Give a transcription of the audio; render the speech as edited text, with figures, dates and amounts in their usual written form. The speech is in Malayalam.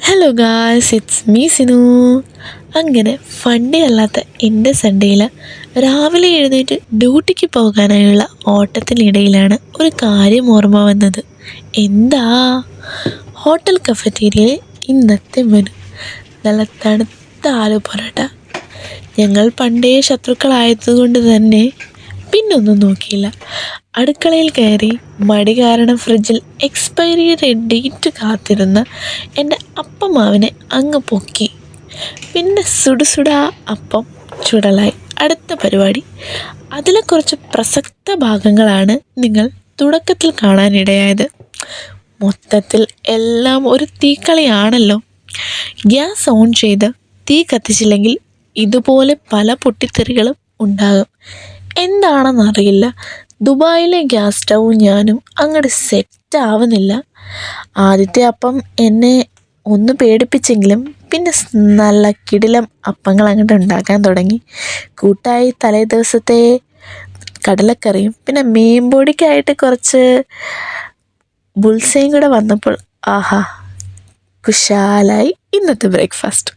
Hello guys, it's me Sinu. അങ്ങനെ ഫണ്ടേ അല്ലാത്ത എൻ്റെ സൺഡേയിൽ രാവിലെ എഴുന്നേറ്റ് ഡ്യൂട്ടിക്ക് പോകാനായുള്ള ഓട്ടത്തിനിടയിലാണ് ഒരു കാര്യം ഓർമ്മ വന്നത്. എന്താ, ഹോട്ടൽ കഫറ്റീരിയയിൽ ഇന്നത്തെ മെനു നല്ല തണുത്ത ആലു പൊറോട്ട. ഞങ്ങൾ പണ്ടേ ശത്രുക്കളായതുകൊണ്ട് തന്നെ പിന്നൊന്നും നോക്കിയില്ല. അടുക്കളയിൽ കയറി മടി കാരണം ഫ്രിഡ്ജിൽ എക്സ്പയറി ഡേറ്റ് കാത്തിരുന്ന എൻ്റെ അപ്പമാവിനെ അങ്ങ് പൊക്കി. പിന്നെ സുടുസുടാ അപ്പം ചുടലായി അടുത്ത പരിപാടി. അതിലെ കുറച്ച് പ്രസക്ത ഭാഗങ്ങളാണ് നിങ്ങൾ തുടക്കത്തിൽ കാണാനിടയായത്. മൊത്തത്തിൽ എല്ലാം ഒരു തീക്കളിയാണല്ലോ. ഗ്യാസ് ഓൺ ചെയ്ത് തീ കത്തിച്ചില്ലെങ്കിൽ ഇതുപോലെ പല പൊട്ടിത്തെറികളും ഉണ്ടാകും. എന്താണെന്നറിയില്ല, ദുബായിലെ ഗ്യാസ് സ്റ്റൗവും ഞാനും അങ്ങോട്ട് സെറ്റ് ആവുന്നില്ല. ആദ്യത്തെ അപ്പം എന്നെ ഒന്ന് പേടിപ്പിച്ചെങ്കിലും പിന്നെ നല്ല കിടിലം അപ്പങ്ങൾ അങ്ങോട്ട് ഉണ്ടാക്കാൻ തുടങ്ങി. കൂട്ടായി തലേ ദിവസത്തെ കടലക്കറിയും പിന്നെ മീൻപൊടിക്കായിട്ട് കുറച്ച് ബുൾസയും കൂടെ വന്നപ്പോൾ ആഹാ, കുശാലായി ഇന്നത്തെ ബ്രേക്ക്ഫാസ്റ്റ്.